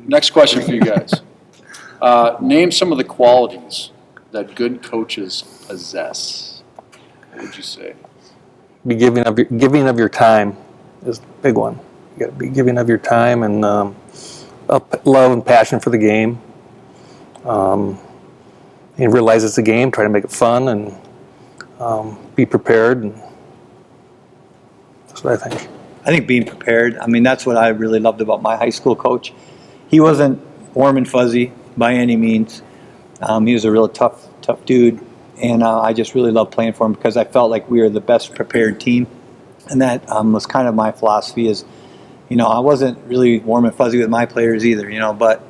Next question for you guys. Name some of the qualities that good coaches possess. What would you say? Be giving of your time is the big one. You got to be giving of your time and love and passion for the game. And realize it's a game. Try to make it fun and be prepared. And that's what I think. I think being prepared. I mean, that's what I really loved about my high school coach. He wasn't warm and fuzzy by any means. He was a real tough dude, and I just really loved playing for him because I felt like we were the best prepared team, and that was kind of my philosophy. Is, I wasn't really warm and fuzzy with my players either, but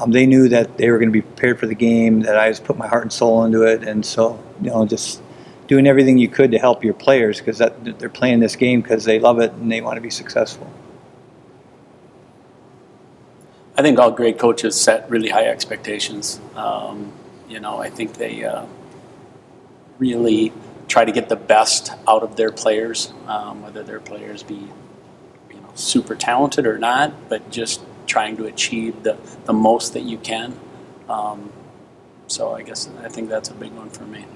they knew that they were going to be prepared for the game. That I just put my heart and soul into it, and so just doing everything you could to help your players because they're playing this game because they love it and they want to be successful. I think all great coaches set really high expectations. I think they really try to get the best out of their players, whether their players be super talented or not, but just trying to achieve the most that you can. So I think that's a big one for me.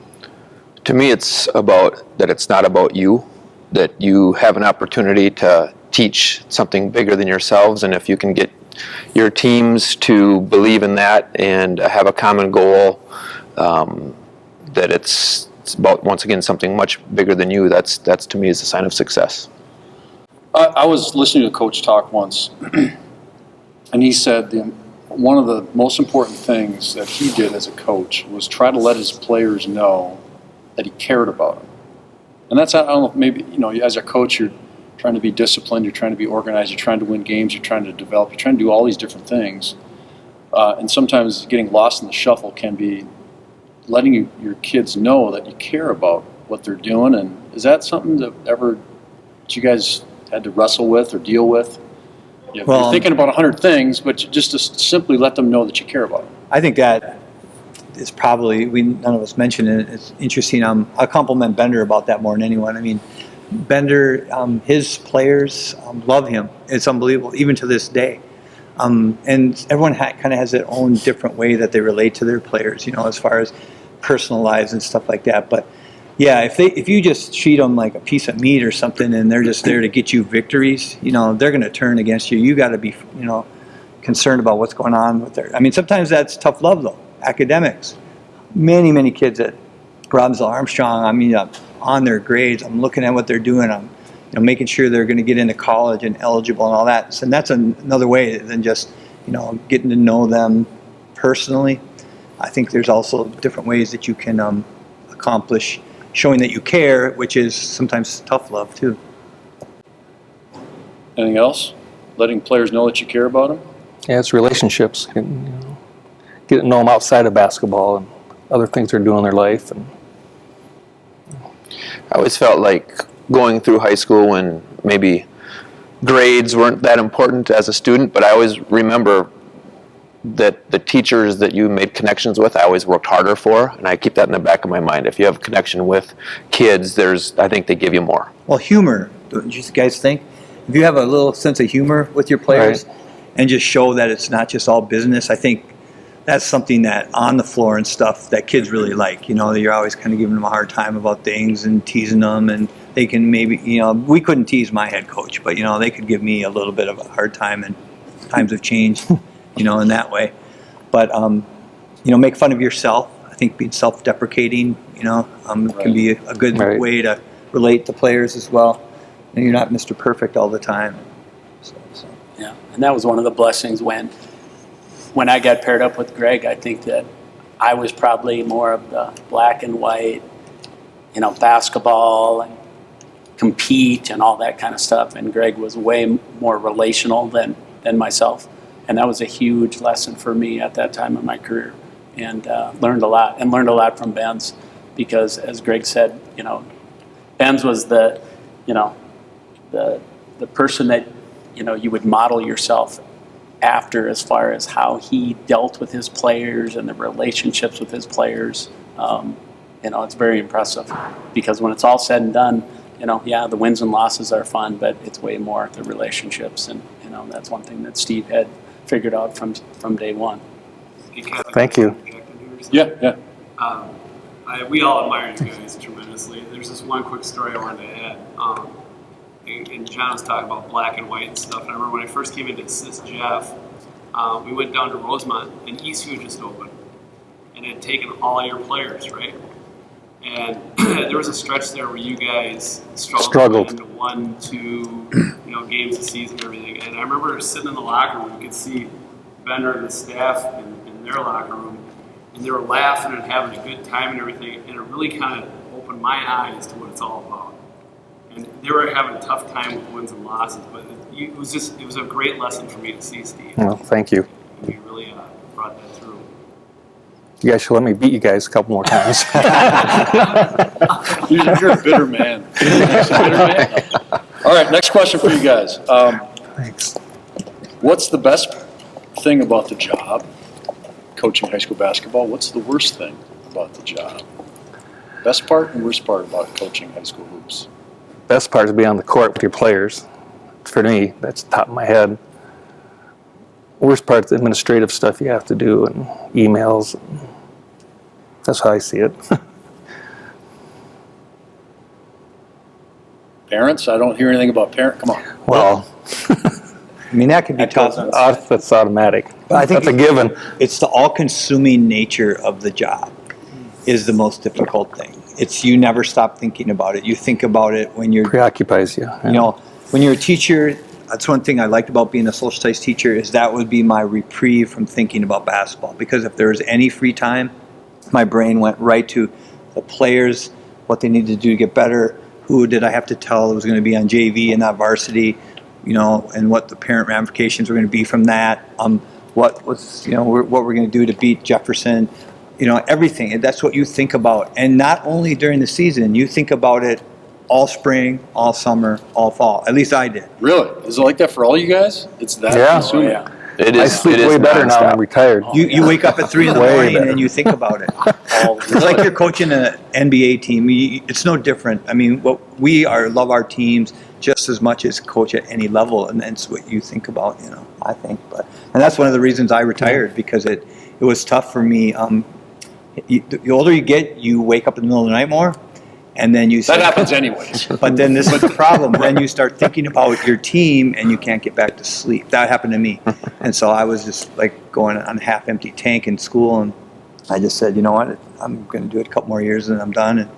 To me, it's about that it's not about you, that you have an opportunity to teach something bigger than yourselves, and if you can get your teams to believe in that and have a common goal, that it's about, once again, something much bigger than you, that's to me is a sign of success. I was listening to a coach talk once, and he said one of the most important things that he did as a coach was try to let his players know that he cared about them. And that's, I don't know, maybe, as a coach, you're trying to be disciplined, you're trying to be organized, you're trying to win games, you're trying to develop, you're trying to do all these different things. And sometimes getting lost in the shuffle can be letting your kids know that you care about what they're doing. And is that something that you guys had to wrestle with or deal with? You're thinking about 100 things, but just to simply let them know that you care about them. I think that is probably, none of us mentioned it, it's interesting. I compliment Bender about that more than anyone. I mean, Bender, his players love him. It's unbelievable, even to this day. And everyone kind of has their own different way that they relate to their players, as far as personal lives and stuff like that. But yeah, if you just treat them like a piece of meat or something, and they're just there to get you victories, they're going to turn against you. You got to be, concerned about what's going on with their. I mean, sometimes that's tough love though. Academics, many kids at Robbinsville Armstrong. I mean, on their grades, I'm looking at what they're doing. I'm making sure they're going to get into college and eligible and all that. So, and that's another way than just getting to know them personally. I think there's also different ways that you can accomplish showing that you care, which is sometimes tough love too. Anything else? Letting players know that you care about them? Yeah, it's relationships. Get to know them outside of basketball and other things they're doing in their life. And I always felt like going through high school when maybe grades weren't that important as a student, but I always remember that the teachers that you made connections with, I always worked harder for, and I keep that in the back of my mind. If you have a connection with kids, I think they give you more. Well, humor, don't you guys think? If you have a little sense of humor with your players, right, and just show that it's not just all business, I think that's something that on the floor and stuff that kids really like. That you're always kind of giving them a hard time about things and teasing them, and they can maybe, we couldn't tease my head coach, but they could give me a little bit of a hard time, and times have changed, in that way. But make fun of yourself. I think being self-deprecating, can be a good way to relate to players as well. And you're not Mr. Perfect all the time. So. Yeah, and that was one of the blessings when I got paired up with Greg. I think that I was probably more of the black and white, basketball and compete and all that kind of stuff. And Greg was way more relational than myself. And that was a huge lesson for me at that time in my career. And learned a lot from Benz, because as Greg said, Benz was the person that, you would model yourself after, as far as how he dealt with his players and the relationships with his players. It's very impressive, because when it's all said and done, the wins and losses are fun, but it's way more the relationships. And, that's one thing that Steve had figured out from day one. Thank you. Yeah. We all admire you guys tremendously. There's this one quick story I wanted to add. And John was talking about black and white and stuff. And I remember when I first came in to assist Jeff, we went down to Rosemont, and Eastview just opened. And it had taken all your players, right? And there was a stretch there where you guys struggled into 1-2 games a season and everything. And I remember sitting in the locker room, you could see Bender and the staff in their locker room, and they were laughing and having a good time and everything. And it really kind of opened my eyes to what it's all about. And they were having a tough time with wins and losses, but it was a great lesson for me to see, Steve. Well, thank you. And you really brought that through. You guys should let me beat you guys a couple more times. You're a bitter man. All right, next question for you guys. Thanks. What's the best thing about the job, coaching high school basketball? What's the worst thing about the job? Best part and worst part about coaching high school hoops? Best part is to be on the court with your players. For me, that's the top of my head. Worst part is the administrative stuff you have to do and emails. That's how I see it. Parents? I don't hear anything about parents. Come on. Well, I mean, that can be tough. that's automatic. But I think that's a given. It's the all-consuming nature of the job is the most difficult thing. It's you never stop thinking about it. You think about it when you're, Preoccupies you. you know, when you're a teacher. That's one thing I liked about being a social studies teacher is that would be my reprieve from thinking about basketball. Because if there was any free time, my brain went right to the players, what they needed to do to get better, who did I have to tell was going to be on JV and not varsity, and what the parent ramifications were going to be from that. What was, what we're going to do to beat Jefferson, everything. And that's what you think about. And not only during the season, you think about it all spring, all summer, all fall. At least I did. Really? Is it like that for all you guys? It's that consuming? Oh, yeah. It I is. sleep It is way better now nonstop. I'm retired. You wake up at 3 in the Way morning better. and you think about it. It's like you're coaching an NBA team. It's no different. I mean, we love our teams just as much as coach at any level, and that's what you think about. I think, and that's one of the reasons I retired because it was tough for me. The older you get, you wake up in the middle of the night more, and then you. That happens anyways. But then this is the problem. Then you start thinking about your team and you can't get back to sleep. That happened to me. And so I was just like going on a half-empty tank in school. And I just said, you know what, I'm going to do it a couple more years and I'm done.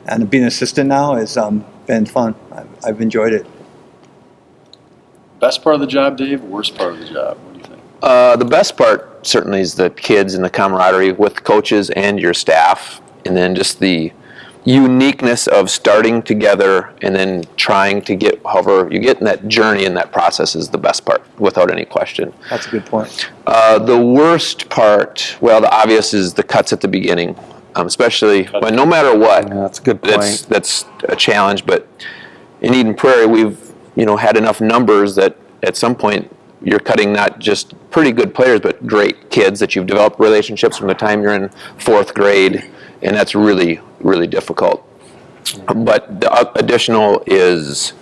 And being an assistant now has been fun. I've enjoyed it. Best part of the job, Dave? Worst part of the job? What do you think? The best part certainly is the kids and the camaraderie with coaches and your staff, and then just the uniqueness of starting together and then trying to get however you get in that journey and that process is the best part, without any question. That's a good point. The worst part, well, the obvious is the cuts at the beginning, especially when no matter what, Yeah, that's a good point. that's a challenge. But in Eden Prairie, we've had enough numbers that at some point you're cutting not just pretty good players, but great kids that you've developed relationships from the time you're in 4th grade, and that's really, really difficult. But the additional is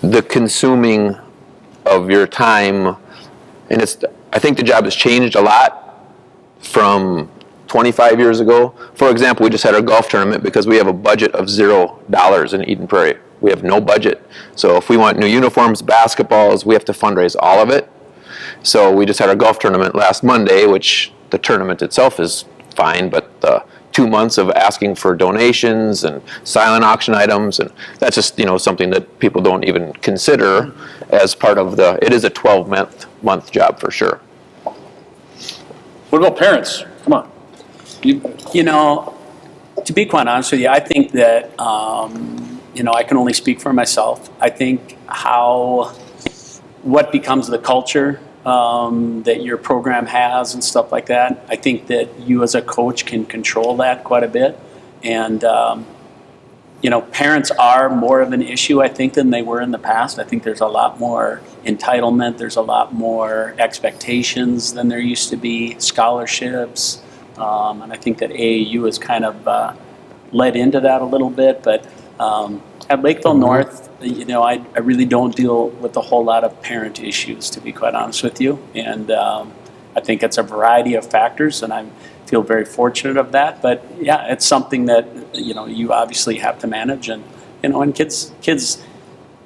the consuming of your time, and I think the job has changed a lot from 25 years ago. For example, we just had our golf tournament because we have a budget of $0 in Eden Prairie. We have no budget. So if we want new uniforms, basketballs, we have to fundraise all of it. So we just had our golf tournament last Monday, which the tournament itself is fine, but the 2 months of asking for donations and silent auction items, and that's just something that people don't even consider as part of it is a 12-month job for sure. What about parents? Come on. To be quite honest with you, I think that, I can only speak for myself. I think what becomes the culture that your program has and stuff like that, I think that you as a coach can control that quite a bit. And, parents are more of an issue, I think, than they were in the past. I think there's a lot more entitlement. There's a lot more expectations than there used to be, scholarships. And I think that AAU has kind of led into that a little bit. But At Lakeville North, I really don't deal with a whole lot of parent issues, to be quite honest with you. And I think it's a variety of factors, and I feel very fortunate of that. But yeah, it's something that, you obviously have to manage. And, and kids,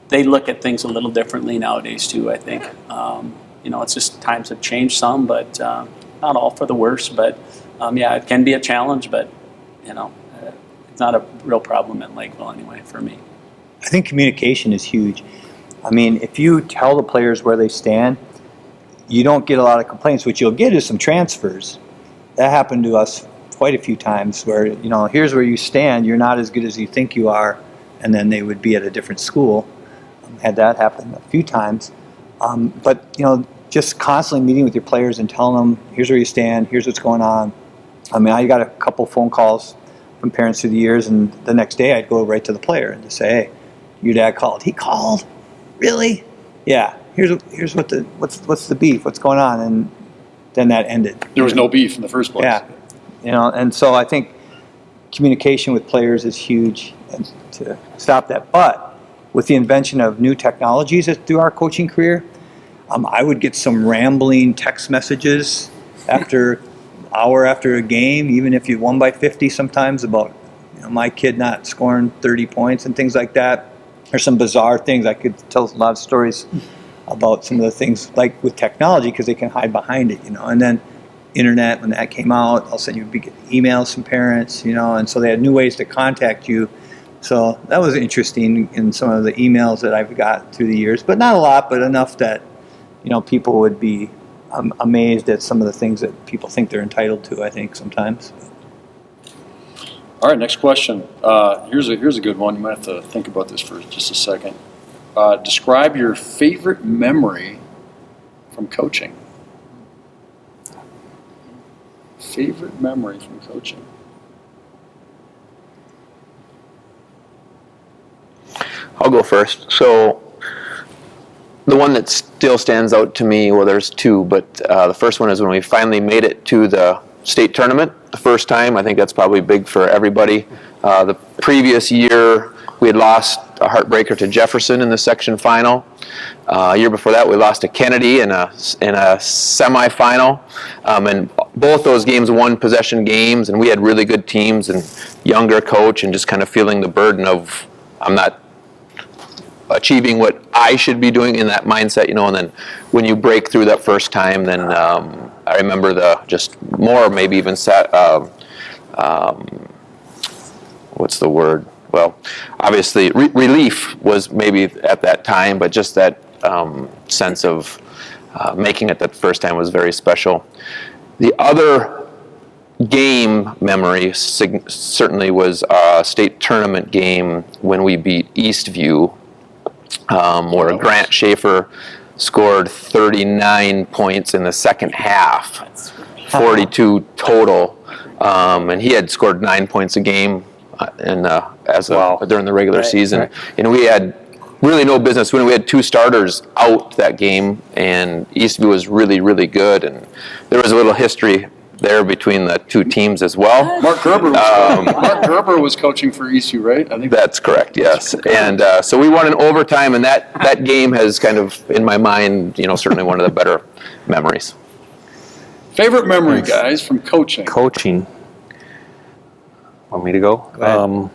they look at things a little differently nowadays too, I think. It's just times have changed some, but not all for the worse. But yeah, it can be a challenge, but, it's not a real problem in Lakeville anyway for me. I think communication is huge. I mean, if you tell the players where they stand, you don't get a lot of complaints. What you'll get is some transfers. That happened to us quite a few times where, here's where you stand, you're not as good as you think you are, and then they would be at a different school. Had that happen a few times. But, just constantly meeting with your players and telling them, here's where you stand, here's what's going on. I mean, I got a couple phone calls from parents through the years, and the next day I'd go right to the player and just say, hey, your dad called. He called? Really? Yeah. Here's what's the beef? What's going on? And then that ended. There was no beef in the first place. Yeah. And so I think communication with players is huge and to stop that. But with the invention of new technologies through our coaching career, I would get some rambling text messages hour after a game, even if you won by 50 sometimes, about my kid not scoring 30 points and things like that. There's some bizarre things. I could tell a lot of stories about some of the things like with technology because they can hide behind it, And then internet, when that came out, all of a sudden you'd get emails from parents, and so they had new ways to contact you. So that was interesting in some of the emails that I've got through the years, but not a lot, but enough that, people would be amazed at some of the things that people think they're entitled to, I think, sometimes. All right, next question. Here's a good one. You might have to think about this for just a second. Describe your favorite memory from coaching. Favorite memory from coaching. I'll go first. So the one that still stands out to me, well, there's two, but the first one is when we finally made it to the state tournament the first time. I think that's probably big for everybody. The previous year, we had lost a heartbreaker to Jefferson in the section final. A year before that, we lost to Kennedy in a semifinal. And both those games, one possession games, and we had really good teams and younger coach, and just kind of feeling the burden of I'm not achieving what I should be doing in that mindset, and then when you break through that first time, then I remember maybe even what's the word? Well, obviously relief was maybe at that time, but just that sense of making it that first time was very special. The other game memory certainly was a state tournament game when we beat Eastview, where Grant Schaefer scored 39 points in the second half, 42 total, and he had scored 9 points a game during the regular season. Right. And we had really no business when we had two starters out that game, and Eastview was really, really good, and there was a little history there between the two teams as well. Mark Gerber was coaching for Eastview, right? I think that's correct. Yes, and so we won in overtime, and that game has kind of in my mind, certainly one of the better memories. Favorite memory, guys, from coaching. Coaching. Want me to go? Go ahead.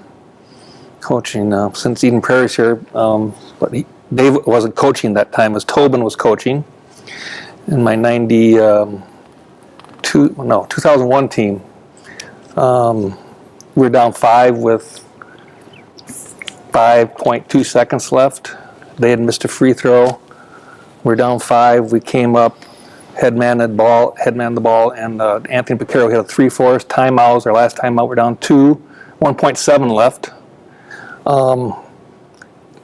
Coaching since Eden Prairie's here, but Dave wasn't coaching that time. As Tobin was coaching in my 2001 team. We were down 5 with 5.2 seconds left. They had missed a free throw. We were down 5. We came up, headman the ball, and Anthony Picaro hit a 3-4 timeout. Our last timeout, we're down 2, 1.7 left.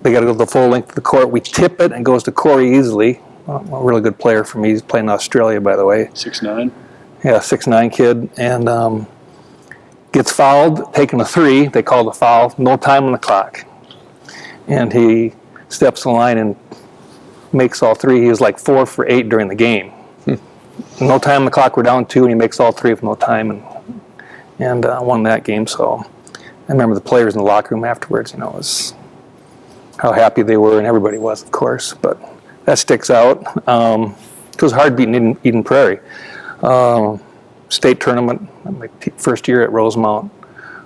They got to go the full length of the court. We tip it and it goes to Corey easily. A really good player for me. He's playing in Australia, by the way. 6'9". Yeah, 6'9" kid, and gets fouled, taking a 3. They call the foul, no time on the clock. And he steps in line and makes all 3. He was like 4 for 8 during the game. No time on the clock, we're down 2, and he makes all 3 with no time and won that game. So I remember the players in the locker room afterwards, it was how happy they were, and everybody was, of course. But that sticks out. It was hard beating Eden Prairie. State tournament, my first year at Rosemount.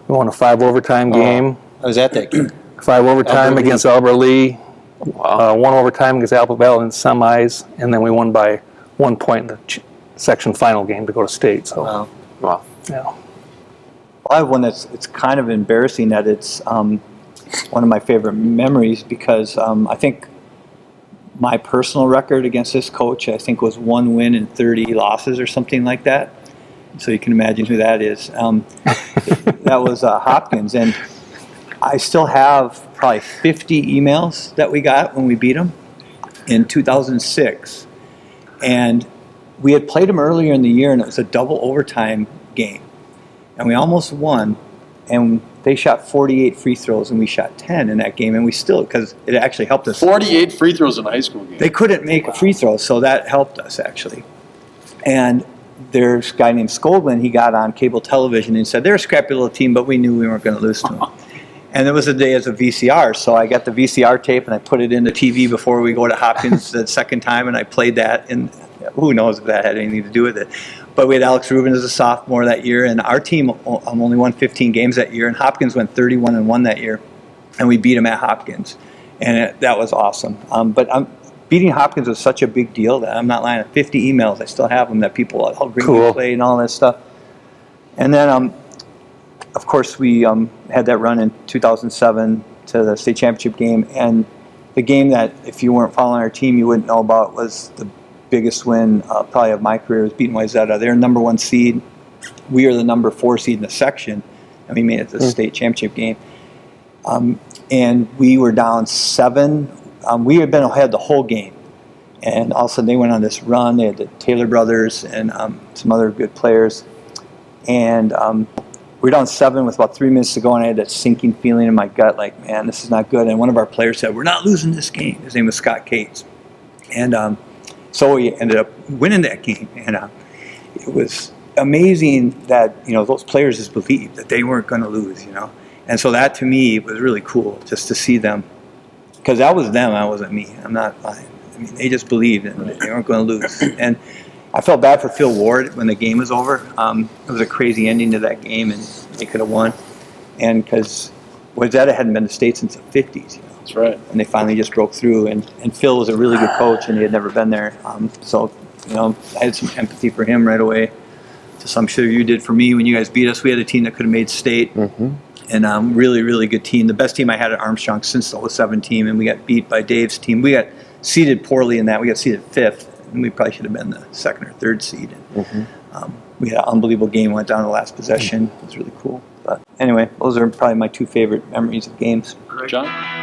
We won a 5 overtime game. I was at that game. 5 overtime Albert against Albert Lee. 1 overtime against Apple Valley in semis, and then we won by 1 point in the section final game to go to state. So, Wow. yeah. Well, I have one it's kind of embarrassing that it's one of my favorite memories because I think my personal record against this coach, I think, was 1 win and 30 losses or something like that. So you can imagine who that is. That was Hopkins, and I still have probably 50 emails that we got when we beat them in 2006. And we had played them earlier in the year, and it was a double overtime game. And we almost won, and they shot 48 free throws, and we shot 10 in that game. And we still, because it actually helped us. 48 free throws in a high school game. They couldn't make a free throw, so that helped us, actually. And there's a guy named Scoldman, he got on cable television and said, they're a scrappy little team, but we knew we weren't going to lose to them. And it was a day as a VCR, so I got the VCR tape and I put it in the TV before we go to Hopkins the second time, and I played that, and who knows if that had anything to do with it. But we had Alex Rubin as a sophomore that year, and our team only won 15 games that year, and Hopkins went 31-1 that year, and we beat them at Hopkins, and that was awesome. But beating Hopkins was such a big deal that I'm not lying. 50 emails, I still have them, that people, how great we played and all that stuff. And then, of course, we had that run in 2007 to the state championship game, and the game that, if you weren't following our team, you wouldn't know about was the biggest win probably of my career, was beating Wayzata. They're number 1 seed. We are the number 4 seed in the section, and we made it to the state championship game. And we were down 7. We had been ahead the whole game, and all of a sudden they went on this run. They had the Taylor brothers and some other good players, and we were down 7 with about 3 minutes to go, and I had that sinking feeling in my gut, like, man, this is not good. And one of our players said, we're not losing this game. His name was Scott Cates, and so we ended up winning that game, and it was amazing that those players just believed that they weren't going to lose, and so that to me was really cool, just to see them. Because that was them, that wasn't me. I'm not lying. I mean, they just believed that they weren't going to lose. And I felt bad for Phil Ward when the game was over. It was a crazy ending to that game, and they could have won. And because Wayzata hadn't been to state since the 50s, That's right. And they finally just broke through. And Phil was a really good coach, and he had never been there. So I had some empathy for him right away. Just I'm sure you did for me when you guys beat us. We had a team that could have made state. Mm-hmm. And really, really good team. The best team I had at Armstrong since the 07 team, and we got beat by Dave's team. We got seeded poorly in that. We got seeded 5th, and we probably should have been the 2nd or 3rd seed. We had an unbelievable game, went down to the last possession. It was really cool. But anyway, those are probably my 2 favorite memories of games. John?